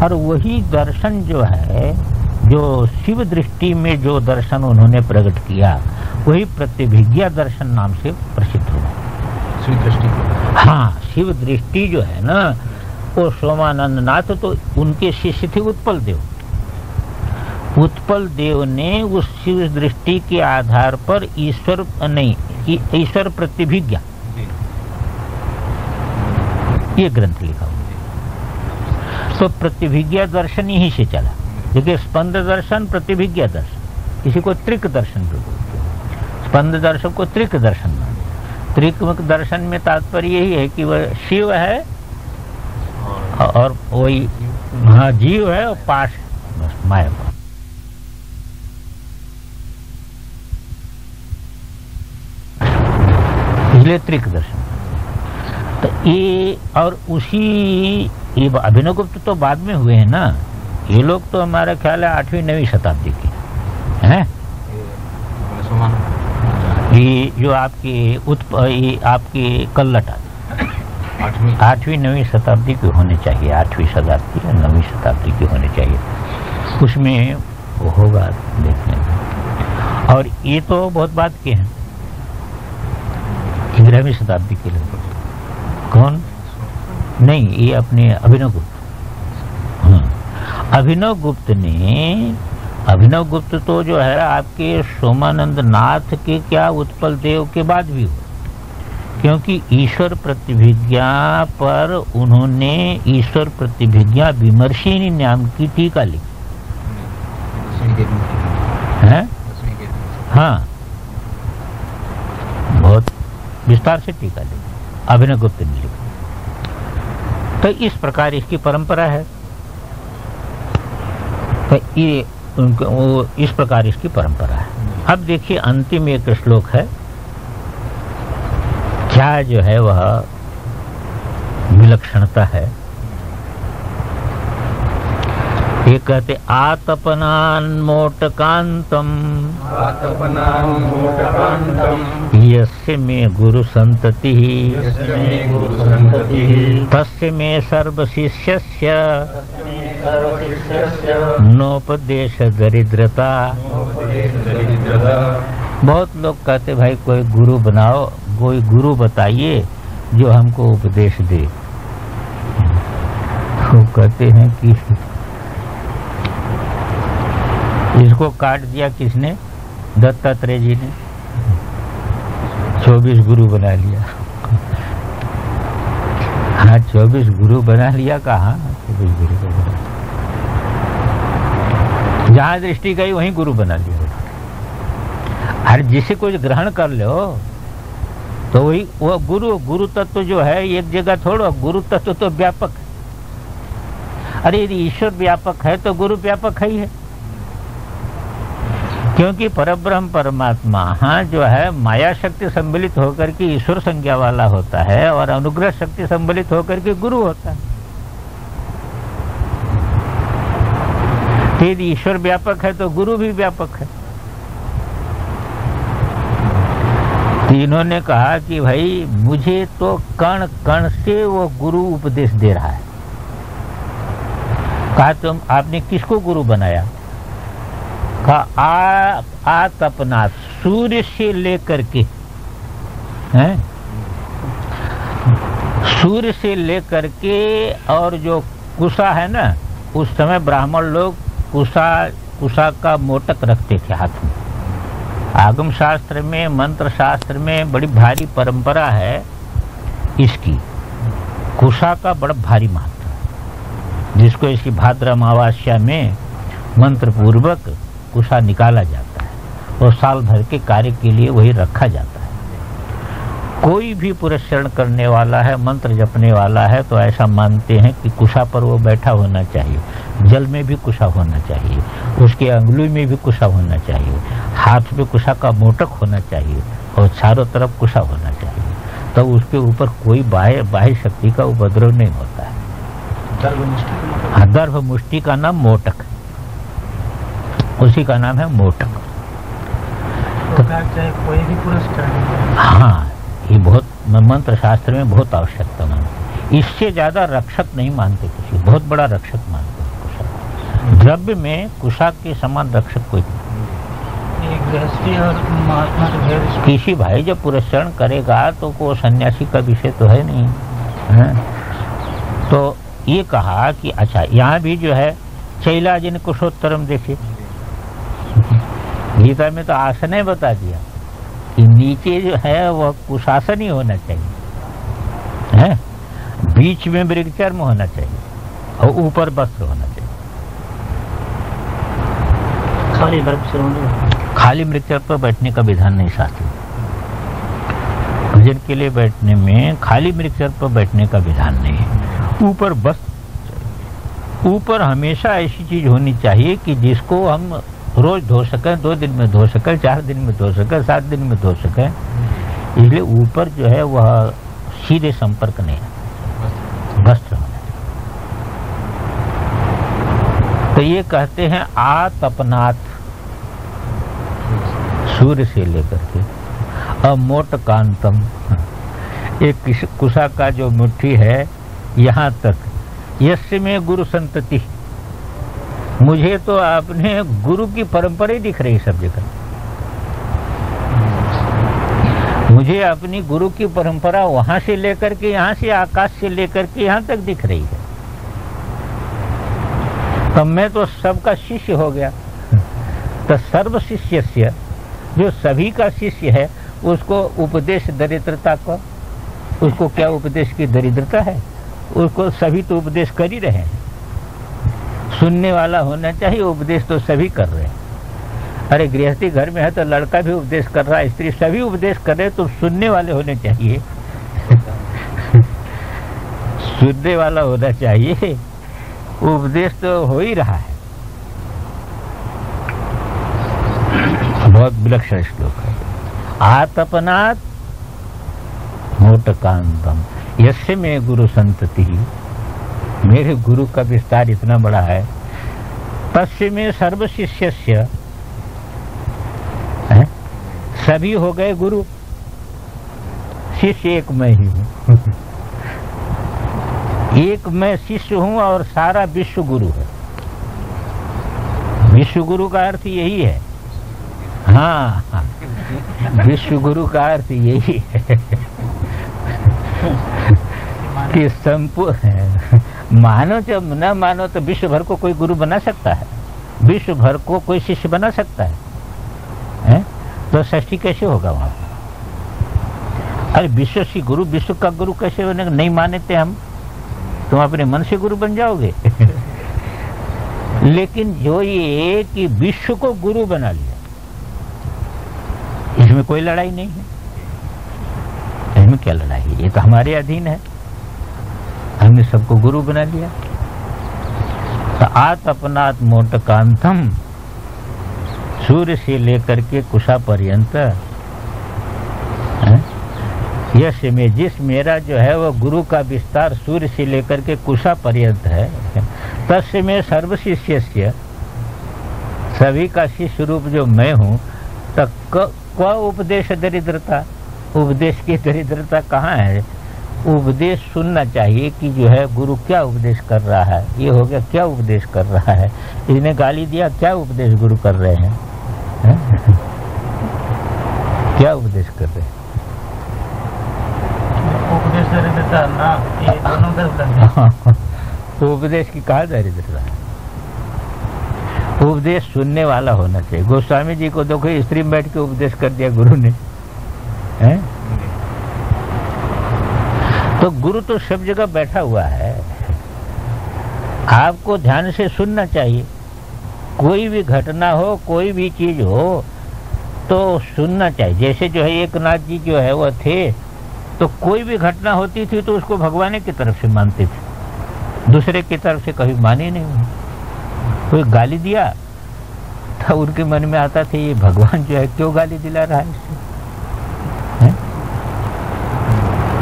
और वही दर्शन जो है, जो शिव दृष्टि में जो दर्शन उन्होंने प्रकट किया, वही प्रतिभिज्ञा दर्शन नाम से प्रसिद्ध हुआ। शिव दृष्टि, हाँ, शिव दृष्टि जो है ना, वो सोमानंद नाथ तो उनके शिष्य थे उत्पल देव। उत्पल देव ने उस शिव दृष्टि के आधार पर ईश्वर प्रतिभिज्ञा ये ग्रंथ लिखा हुआ। तो प्रतिभिज्ञा दर्शन यहीं से चला। देखिए, स्पंद दर्शन, प्रतिभिज्ञा दर्शन, इसी को त्रिक दर्शन भी बोलते हैं। स्पंद दर्शन को त्रिक दर्शन मानते। त्रिक दर्शन में तात्पर्य यही है कि वह शिव है और वही हाँ जीव है और पाश है, बस माया को। इसलिए त्रिक दर्शन। तो ये और उसी ये अभिनवगुप्त तो बाद में हुए हैं ना। ये लोग तो हमारा ख्याल है 8वीं 9वीं शताब्दी के हैं। ये जो आपके ये आपके कल्लट 8वीं 9वीं शताब्दी के होने चाहिए। 8वीं शताब्दी या 9वीं शताब्दी के होने चाहिए। उसमें वो होगा देखने में। और ये तो बहुत बात के हैं। 11वीं शताब्दी के लोग कौन? नहीं, ये अपने अभिनवगुप्त। अभिनव गुप्त तो जो है आपके सोमानंद नाथ के क्या उत्पल देव के बाद भी हुआ, क्योंकि ईश्वर प्रतिभिज्ञा पर उन्होंने ईश्वर प्रतिभिज्ञा विमर्शिनी नाम की टीका लिखी है। हाँ, बहुत विस्तार से टीका लिखी अभिनव गुप्त ने लिखी। तो इस प्रकार इसकी परंपरा है। तो ये वो इस प्रकार इसकी परंपरा है। अब देखिए, अंतिम एक श्लोक है, क्या जो है वह विलक्षणता है। ये कहते आतपनान मोटकांतम यस्य मे गुरु संतति तस्य मे सर्व शिष्यस्य नोपदेश दरिद्रता। बहुत लोग कहते भाई कोई गुरु बनाओ, कोई गुरु बताइए जो हमको उपदेश दे। वो कहते हैं कि इसको काट दिया किसने? दत्तात्रेय जी ने 24 गुरु बना लिया। हाँ, 24 गुरु बना लिया। कहाँ 24 गुरु को बना, जहाँ दृष्टि गई वहीं गुरु बना लिया। हर जिसे कुछ ग्रहण कर लो तो वही वो गुरु तत्व जो है एक जगह थोड़ा, गुरु तत्व तो व्यापक है। अरे यदि ईश्वर व्यापक है तो गुरु व्यापक है ही है, क्योंकि परब्रह्म परमात्मा हाँ जो है माया शक्ति सम्मिलित होकर के ईश्वर संज्ञा वाला होता है और अनुग्रह शक्ति सम्मिलित होकर के गुरु होता है। यदि ईश्वर व्यापक है तो गुरु भी व्यापक है। तो इन्होंने कहा कि भाई मुझे तो कण कण से वो गुरु उपदेश दे रहा है। कहा तुम आपने किसको गुरु बनाया? कहा आप अपना सूर्य से लेकर के हैं, सूर्य से लेकर के और जो कुशा है ना, उस समय ब्राह्मण लोग कुशा का मोटक रखते थे हाथ में। आगम शास्त्र में, मंत्र शास्त्र में बड़ी भारी परंपरा है इसकी। कुशा का बड़ा भारी महत्व है, जिसको इसकी भाद्र अमावस्या में मंत्र पूर्वक कुशा निकाला जाता है और साल भर के कार्य के लिए वही रखा जाता है। कोई भी पुरस्करण करने वाला है, मंत्र जपने वाला है, तो ऐसा मानते हैं कि कुशा पर वो बैठा होना चाहिए। जल में भी कुशा होना चाहिए, उसके अंगुली में भी कुशा होना चाहिए, हाथ में कुशा का मोटक होना चाहिए और चारों तरफ कुशा होना चाहिए। तो उसके ऊपर कोई बाह्य शक्ति का उपद्रव नहीं होता है। दर्भ मुष्टि का नाम मोटक, उसी का नाम है मोटक। तो चाहे कोई भी पुरस्कार, हाँ, ये बहुत मंत्र शास्त्र में बहुत आवश्यकता मानते। इससे ज्यादा रक्षक नहीं मानते, किसी बहुत बड़ा रक्षक मानते। द्रव्य में कुशा के समान रक्षक कोई नहीं। एक गृहस्थी और महात्मा का भेद। किसी भाई जब पुरस्करण करेगा तो वो सन्यासी का विषय तो है नहीं है? तो ये कहा कि अच्छा यहाँ भी जो है शैलाजिन कुशोत्तरम देखिए, गीता में तो आसन बता दिया कि नीचे जो है वह कुशासन ही होना चाहिए है, बीच में मृगचर्म होना चाहिए और ऊपर वस्त्र होना चाहिए। खाली मृगचर्म पर बैठने का विधान नहीं शास्त्र। भजन के लिए बैठने में खाली मृगचर्म पर बैठने का विधान नहीं है। ऊपर वस्त्र, ऊपर हमेशा ऐसी चीज होनी चाहिए कि जिसको हम रोज धो सकें, 2 दिन में धो सकें, 4 दिन में धो सकें, 7 दिन में धो सकें। इसलिए ऊपर जो है वह सीधे संपर्क नहीं है, वस्त्र होना। तो ये कहते हैं आतपनाथ, सूर्य से लेकर के अमोट कांतम, एक कुशा का जो मुट्ठी है यहाँ तक, यस्य में गुरु संतति, मुझे तो आपने गुरु की परंपरा ही दिख रही सब जगह। मुझे अपनी गुरु की परंपरा वहां से लेकर के, यहाँ से आकाश से लेकर के यहाँ तक दिख रही है। तब मैं तो सबका शिष्य हो गया। तो सर्व शिष्य, जो सभी का शिष्य है, उसको उपदेश दरिद्रता का, उसको क्या उपदेश की दरिद्रता है? उसको सभी तो उपदेश कर ही रहे हैं। सुनने वाला होना चाहिए, उपदेश तो सभी कर रहे हैं। अरे गृहस्थी घर में है तो लड़का भी उपदेश कर रहा है, स्त्री, सभी उपदेश कर रहे हैं, तो सुनने वाले होने चाहिए। सुनने वाला होना चाहिए, उपदेश तो हो ही रहा है। बहुत विलक्षण श्लोक है। आतपनाथ मोटकांतम यस्य में गुरु संतति, मेरे गुरु का विस्तार इतना बड़ा है। तस्य में सर्व शिष्यस्य, सभी हो गए गुरु, शिष्य एक मैं ही हूं। एक मैं शिष्य हूं और सारा विश्व गुरु है। विश्व गुरु का अर्थ यही है। हाँ, विश्व गुरु का अर्थ यही है कि संपूर्ण, मानो जब न मानो तो विश्व भर को कोई गुरु बना सकता है, विश्व भर को कोई शिष्य बना सकता है? तो षष्ठी कैसे होगा वहां? अरे विश्व से गुरु, विश्व का गुरु कैसे बनेगा? नहीं मानते हम, तुम अपने मन से गुरु बन जाओगे। लेकिन जो ये कि विश्व को गुरु बना लिया, इसमें कोई लड़ाई नहीं है। इसमें क्या लड़ाई है? ये तो हमारे अधीन है, हमने सबको गुरु बना लिया। तो आतपनाथ मोटकांतम, सूर्य से लेकर के कुशा पर्यंत, यश में, जिस मेरा जो है वो गुरु का विस्तार सूर्य से लेकर के कुशा पर्यंत है। तस्य में सर्व शिष्यस्य, सभी का शिष्य रूप जो मैं हूँ। तक क्या उपदेश दरिद्रता, उपदेश की दरिद्रता कहाँ है? उपदेश सुनना चाहिए कि जो है गुरु क्या उपदेश कर रहा है। ये हो गया क्या उपदेश कर रहा है, इसने गाली दिया, क्या उपदेश गुरु कर रहे हैं, है? क्या उपदेश कर रहे हैं? उपदेश दरिद्रता ना, ये दोनों गलत है। तो उपदेश की कहा दरिद्रता है? उपदेश सुनने वाला होना चाहिए। गोस्वामी जी को देखो, स्त्री में बैठ के उपदेश कर दिया गुरु ने, है? तो गुरु तो सब जगह बैठा हुआ है, आपको ध्यान से सुनना चाहिए। कोई भी घटना हो, कोई भी चीज हो तो सुनना चाहिए। जैसे जो है एक नाथ जी जो है वह थे, तो कोई भी घटना होती थी तो उसको भगवान की तरफ से मानते थे, दूसरे की तरफ से कभी माने नहीं। कोई गाली दिया तो उनके मन में आता था ये भगवान जो है क्यों गाली दिला रहा है इससे, है?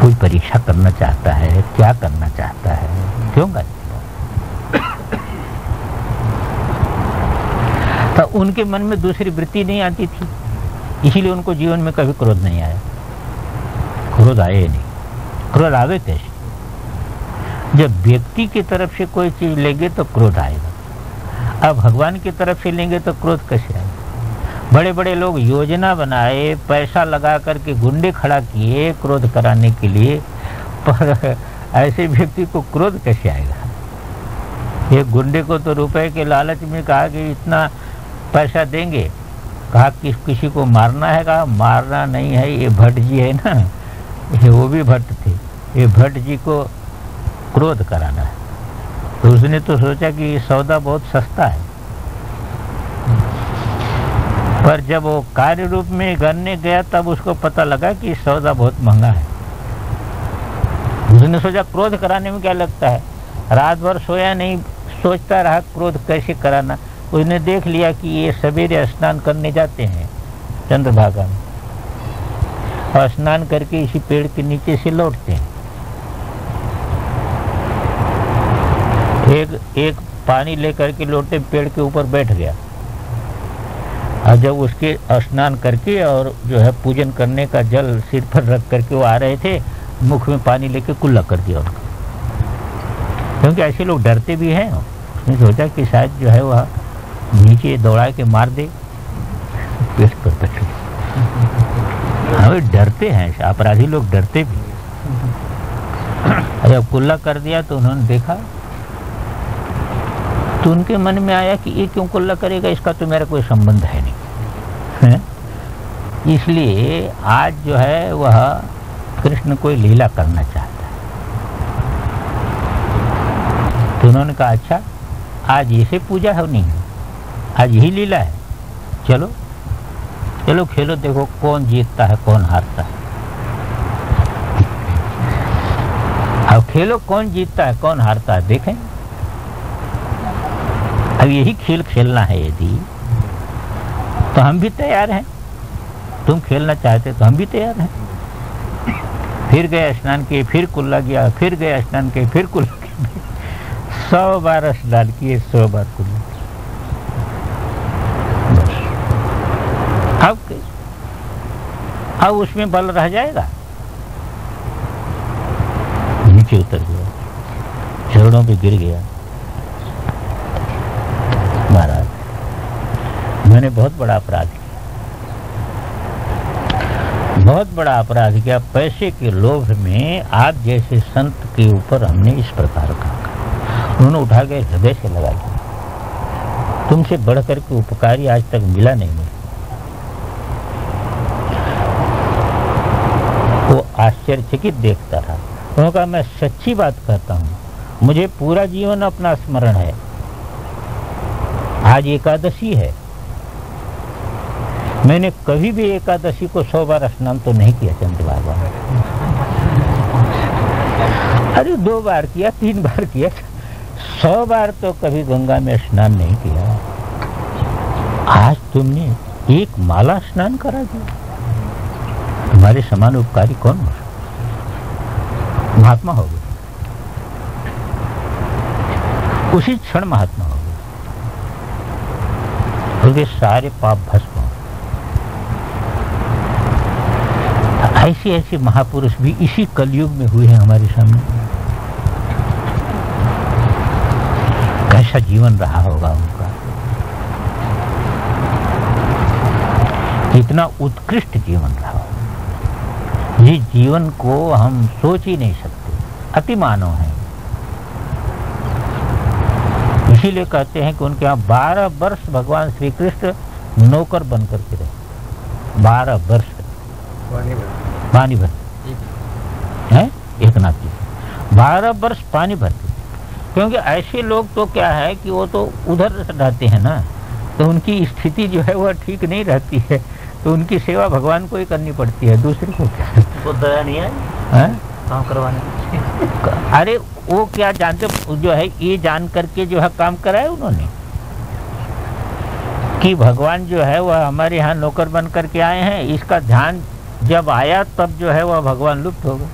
कोई परीक्षा करना चाहता है, क्या करना चाहता है, क्यों गाली दिला? तो उनके मन में दूसरी वृत्ति नहीं आती थी, इसीलिए उनको जीवन में कभी क्रोध नहीं आया। क्रोध आए नहीं। क्रोध आवे कैसे? जब व्यक्ति की तरफ से कोई चीज लेंगे तो क्रोध आएगा। अब भगवान की तरफ से लेंगे तो क्रोध कैसे आएगा? बड़े बड़े लोग योजना बनाए, पैसा लगा करके गुंडे खड़ा किए क्रोध कराने के लिए, पर ऐसे व्यक्ति को क्रोध कैसे आएगा? एक गुंडे को तो रुपए के लालच में कहा कि इतना पैसा देंगे, कहा कि किसी को मारना है, कहा मारना नहीं है, ये भट्ट जी है ना, ये वो भी भट्ट थे, ये भट्ट जी को क्रोध कराना है। तो उसने तो सोचा कि ये सौदा बहुत सस्ता है, पर जब वो कार्य रूप में करने गया तब उसको पता लगा कि सौदा बहुत महंगा है। उसने सोचा क्रोध कराने में क्या लगता है, रात भर सोया नहीं, सोचता रहा क्रोध कैसे कराना। उसने देख लिया कि ये सवेरे स्नान करने जाते हैं चंद्रभागा में, और स्नान करके इसी पेड़ के नीचे से लौटते हैं। एक पानी लेकर के लौटे, पेड़ के ऊपर बैठ गया, और जब उसके स्नान करके और जो है पूजन करने का जल सिर पर रख करके वो आ रहे थे, मुख में पानी लेके कुल्ला कर दिया उनका, क्योंकि ऐसे लोग डरते भी हैं। उसने सोचा कि शायद जो है वह नीचे दौड़ा के मार दे, पेड़ पर बैठे। हाँ, डरते हैं, अपराधी लोग डरते भी। जब कुल्ला कर दिया तो उन्होंने देखा, तो उनके मन में आया कि ये क्यों कुल्ला करेगा, इसका तो मेरा कोई संबंध है नहीं है? इसलिए आज जो है वह कृष्ण कोई लीला करना चाहता है। तो उन्होंने कहा अच्छा, आज इसे पूजा है नहीं, आज यही लीला है, चलो चलो खेलो, देखो कौन जीतता है कौन हारता है। अब खेलो कौन जीतता है कौन हारता है, देखें। अब यही खेल खेलना है यदि, तो हम भी तैयार हैं। तुम खेलना चाहते तो हम भी तैयार हैं। फिर गए स्नान किए, फिर कुल्ला गया, फिर गए स्नान किए, फिर कुल्ला किए, 100 बार स्नान किए, 100 बार कुल्ला। अब उसमें बल रह जाएगा, नीचे उतर गया, चरणों पे गिर गया। महाराज, मैंने बहुत बड़ा अपराध किया, बहुत बड़ा अपराध किया। पैसे के लोभ में आप जैसे संत के ऊपर हमने इस प्रकार का, उन्होंने उठा के हृदय से लगा दिया। तुमसे बढ़ करके उपकारी आज तक मिला नहीं मुझे। वो आश्चर्यचकित देखता रहा। उन्होंने कहा मैं सच्ची बात कहता हूँ, मुझे पूरा जीवन अपना स्मरण है। आज एकादशी है, मैंने कभी भी एकादशी को 100 बार स्नान तो नहीं किया चंद्रभागा में। अरे 2 बार किया, 3 बार किया, 100 बार तो कभी गंगा में स्नान नहीं किया। आज तुमने एक माला स्नान करा दिया। तुम्हारे समान उपकारी कौन हो? महात्मा हो गए, उसी क्षण महात्मा हो गए, उनके सारे पाप भस्म हो। ऐसे ऐसे महापुरुष भी इसी कलयुग में हुए हैं हमारे सामने। कैसा जीवन रहा होगा उनका, इतना उत्कृष्ट जीवन रहा। ये जीवन को हम सोच ही नहीं सकते, अति मानव है। इसीलिए कहते हैं कि उनके यहाँ 12 वर्ष भगवान श्री कृष्ण नौकर बन करके रहे। 12 वर्ष पानी भरते हैं, एक नाथ जी 12 वर्ष पानी भरते। क्योंकि ऐसे लोग तो क्या है कि वो तो उधर रहते हैं ना, तो उनकी स्थिति जो है वह ठीक नहीं रहती है, तो उनकी सेवा भगवान को ही करनी पड़ती है, दूसरे को क्या। वो दया नहीं है काम करवाने। अरे वो क्या जानते, जो है ये जान करके जो है काम कराया उन्होंने कि भगवान जो है वह हमारे यहाँ नौकर बन करके आए हैं। इसका ध्यान जब आया तब जो है वह भगवान लुप्त हो गए।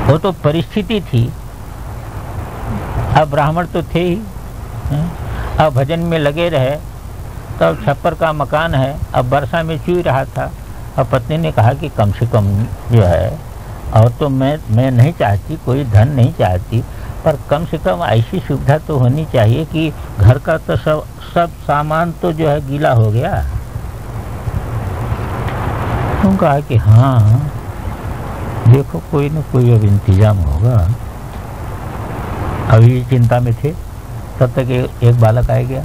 वो तो परिस्थिति थी, अब ब्राह्मण तो थे ही, अब भजन में लगे रहे, तब छप्पर का मकान है, अब वर्षा में चूई रहा था। अब पत्नी ने कहा कि कम से कम जो है, और तो मैं नहीं चाहती, कोई धन नहीं चाहती, पर कम से कम ऐसी सुविधा तो होनी चाहिए कि घर का तो सब सामान तो जो है गीला हो गया। उन्होंने कहा कि हाँ देखो कोई न कोई अब इंतजाम होगा। अभी चिंता में थे, तब तक एक बालक आ गया,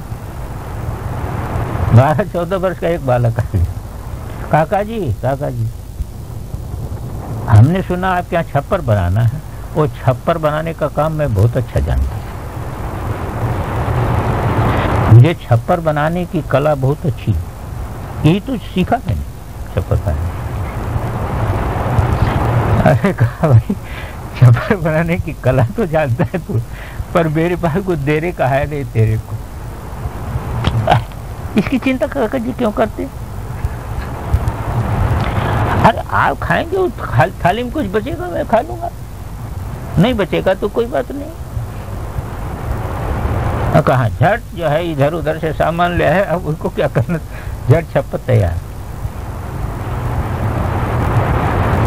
12-14 वर्ष का एक बालक आ गया। काका जी हमने सुना आपके यहाँ छप्पर बनाना है। वो छप्पर बनाने का काम मैं बहुत अच्छा जानता हूँ, मुझे छप्पर बनाने की कला बहुत अच्छी, यही तो सीखा मैंने छप्पर बनाने। अरे कहा भाई छप्पर बनाने की कला तो जानता है तू, पर मेरे पास कुछ देने का है नहीं तेरे को। इसकी चिंता काका जी क्यों करते? अरे आप खाएंगे, थाली में कुछ बचेगा मैं खा लूंगा, नहीं बचेगा तो कोई बात नहीं। कहा झट जो है इधर उधर से सामान ले आए, अब उसको क्या करना, झट छप्पर तैयार।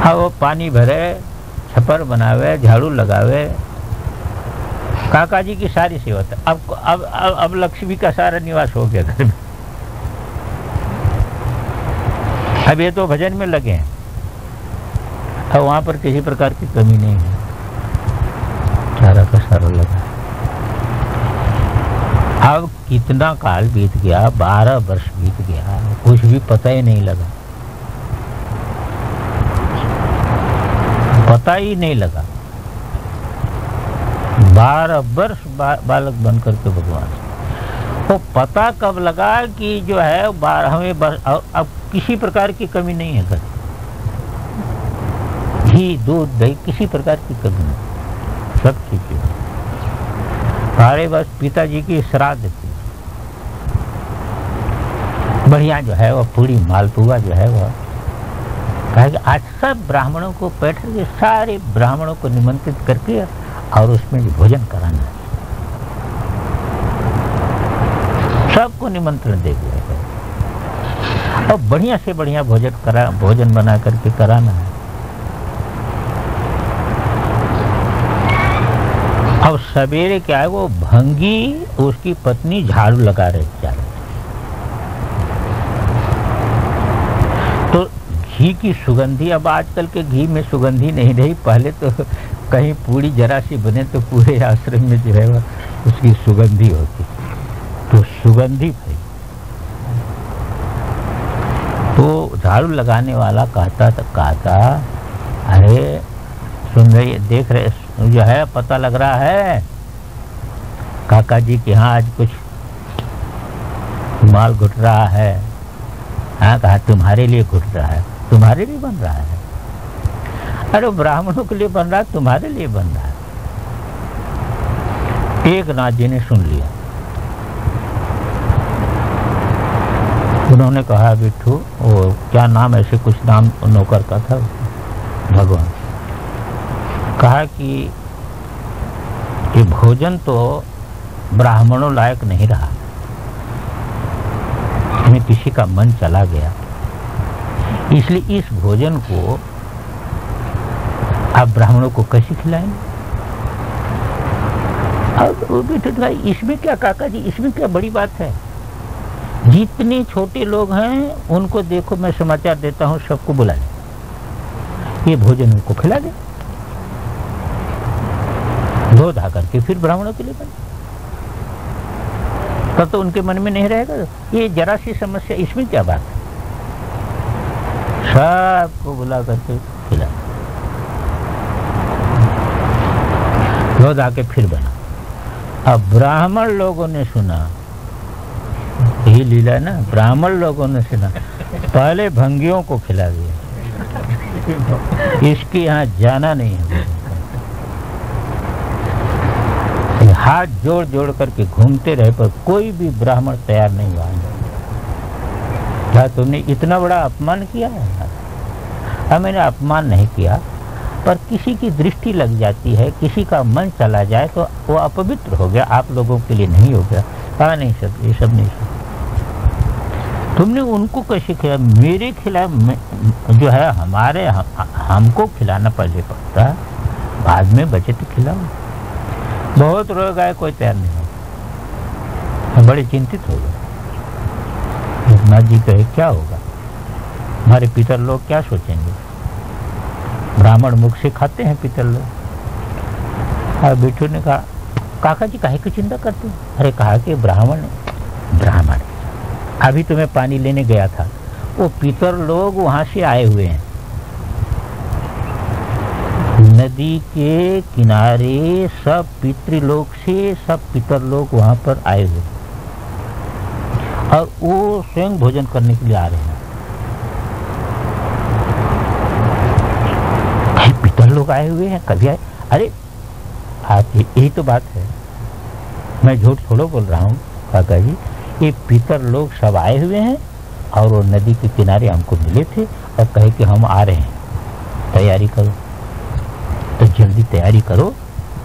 हाँ वो पानी भरे, छप्पर बनावे, झाड़ू लगावे, काका जी की सारी सेवा। अब लक्ष्मी का सारा निवास हो गया घर में। अब ये तो भजन में लगे हैं, अब वहां पर किसी प्रकार की कमी नहीं है, सारा का सारा लगा। अब कितना काल बीत गया, 12 वर्ष बीत गया, कुछ भी पता ही नहीं लगा, पता ही नहीं लगा। 12 वर्ष बालक बन करके भगवान, वो पता कब लगा कि जो है 12वें वर्ष अब किसी प्रकार की कमी नहीं है घर, घी दूध दही किसी प्रकार की कमी नहीं, सब चीजें सारे बस पिताजी की श्राद्ध थी। बढ़िया जो है वो पूरी मालपुआ जो है वो कहा कि आज सब ब्राह्मणों को बैठ के सारे ब्राह्मणों को निमंत्रित करके और उसमें भोजन कराना है, सबको निमंत्रण दे दिया है और बढ़िया से बढ़िया भोजन बना करके कराना है। अब सवेरे क्या है, वो भंगी उसकी पत्नी झाड़ू लगा रही चारों, तो घी की सुगंधी, अब आजकल के घी में सुगंधी नहीं रही, पहले तो कहीं पूरी जरा सी बने तो पूरे आश्रम में जो है उसकी सुगंधी होती, तो सुगंधी भाई। तो झाड़ू लगाने वाला कहता अरे सुन रही देख रहे जो है, पता लग रहा है काका जी के यहाँ आज कुछ माल घुट रहा है। हाँ कहा तुम्हारे लिए घुट रहा है, तुम्हारे लिए बन रहा है। अरे ब्राह्मणों के लिए बन रहा है, तुम्हारे लिए बन रहा है। एक नाथ जी ने सुन लिया, उन्होंने कहा बिट्ठू वो क्या नाम, ऐसे कुछ नाम नौकर का था भगवान, कहा कि ये भोजन तो ब्राह्मणों लायक नहीं रहा, इसमें किसी का मन चला गया, इसलिए इस भोजन को आप ब्राह्मणों को कैसे खिलाएंगे। अब वो भी तो इसमें क्या काका जी, इसमें क्या बड़ी बात है, जितने छोटे लोग हैं उनको देखो, मैं समाचार देता हूँ सबको बुला ले, ये भोजन उनको खिला दे, धो धा करके फिर ब्राह्मणों के लिए बने, तब तो उनके मन में नहीं रहेगा ये जरा सी समस्या, इसमें क्या बात है, सबको बुला करके खिला, धो धा के फिर बना। अब ब्राह्मण लोगों ने सुना, यही लीला है ना, ब्राह्मण लोगों ने सुना, पहले भंगियों को खिला दिया, इसके यहाँ जाना नहीं है। हाथ जोड़ जोड़ करके घूमते रहे पर कोई भी ब्राह्मण तैयार नहीं हुआ। क्या तुमने इतना बड़ा अपमान किया है? हाँ मैंने अपमान नहीं किया, पर किसी की दृष्टि लग जाती है, किसी का मन चला जाए तो वो अपवित्र हो गया, आप लोगों के लिए नहीं हो गया। कहा नहीं सर, ये सब नहीं सर, तुमने उनको कैसे खिलाया, मेरे खिलाया जो है हमारे हमको खिलाना पहले पड़ता है, बाद में बचे तो खिलाओ। बहुत रोग आए, कोई तैयार नहीं हो। मैं बड़े चिंतित हो गए। एकनाथ जी कहे क्या होगा, हमारे पितर लोग क्या सोचेंगे, ब्राह्मण मुख से खाते हैं पितर लोग। और बिट्ठू ने कहा काका जी काहे की चिंता करते हैं? अरे कहा कि ब्राह्मण अभी तो मैं पानी लेने गया था, वो पितर लोग वहां से आए हुए हैं, नदी के किनारे सब पितृलोक से सब पितर लोग वहां पर आए हुए और वो स्वयं भोजन करने के लिए आ रहे हैं। पितर लोग आए हुए हैं, कभी आए? अरे आप यही तो बात है, मैं झूठ थोड़ा बोल रहा हूँ काका जी। ये पितर लोग सब आए हुए हैं और वो नदी के किनारे हमको मिले थे और कहे कि हम आ रहे हैं, तैयारी करो। तो जल्दी तैयारी करो,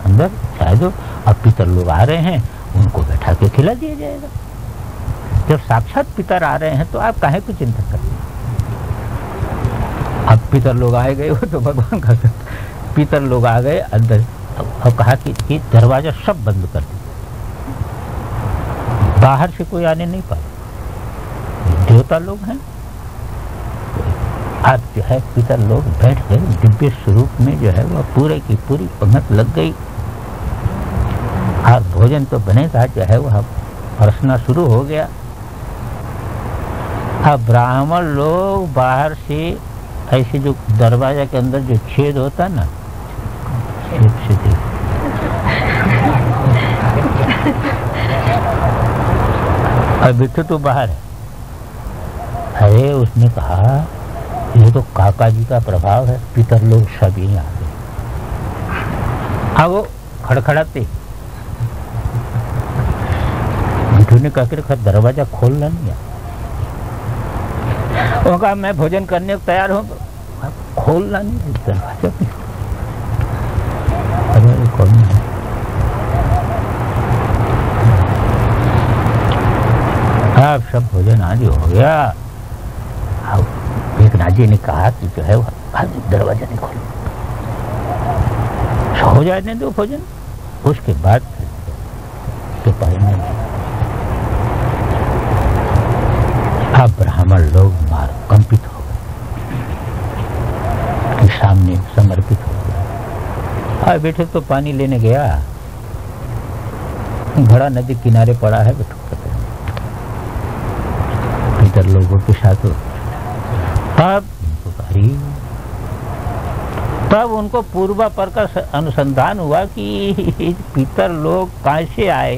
अंदर चाय दो। अब पितर लोग आ रहे हैं, उनको बैठा के खिला दिया जाएगा। जब साक्षात पितर आ रहे हैं तो आप काहे को चिंता करते हैं? अब पितर लोग आए गए, वो तो भगवान का पितर लोग आ गए अंदर। अब कहा कि दरवाजा सब बंद कर दिया, बाहर से कोई आने नहीं पाए, देवता लोग हैं। आज जो है पितर लोग बैठ गए, दिव्य स्वरूप में जो है वह पूरे की पूरी पंगत लग गई। आज भोजन तो बनेगा, जो है वह परसना शुरू हो गया। अब ब्राह्मण लोग बाहर से ऐसे जो दरवाजा के अंदर जो छेद होता ना, छेद से देख अब बिट्ठू तो बाहर है। अरे उसने कहा ये तो काका जी का प्रभाव है, पितर लोग सब यहीं आ गए। अब वो खड़खड़ाते, बिट्ठू ने कहा कि दरवाजा खोलना नहीं है। वो कहा मैं भोजन करने को तैयार हूँ, खोलना नहीं है दरवाजा। अरे कौन है? अब सब भोजन आदि हो गया। एकनाथ जी ने कहा कि जो है दरवाजा नहीं खोलो, हो जाने दो भोजन, उसके बाद तो पाएंगे। अब ब्राह्मण लोग मार कंपित हो गए, सामने समर्पित हो गए। अब बेटे तो पानी लेने गया, घड़ा नदी किनारे पड़ा है, बेटो पितर लोगों के साथ। तब उनको पूर्वापर का अनुसंधान हुआ कि पितर लोग कहाँ से आए।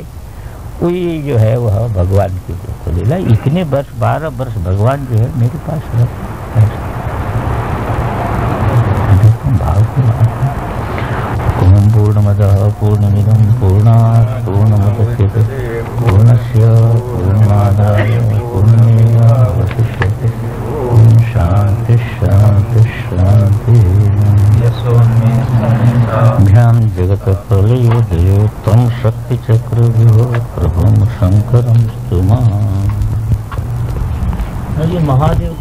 वही जो है वह भगवान की जो लीला, इतने वर्ष 12 वर्ष भगवान जो है मेरे पास है। भाव ओम पूर्णमदः पूर्णमिदं पूर्णात् पूर्णमुदच्यते पूर्णस्य पूर्णमादाय पूर्णमेवावशिष्यते। ओम शांति शांति शांति। भ्याम जगत प्रलयोदयो तं शक्तिचक्रव्यूहो प्रभुं शंकरं स्तुमाम्। ये महादेव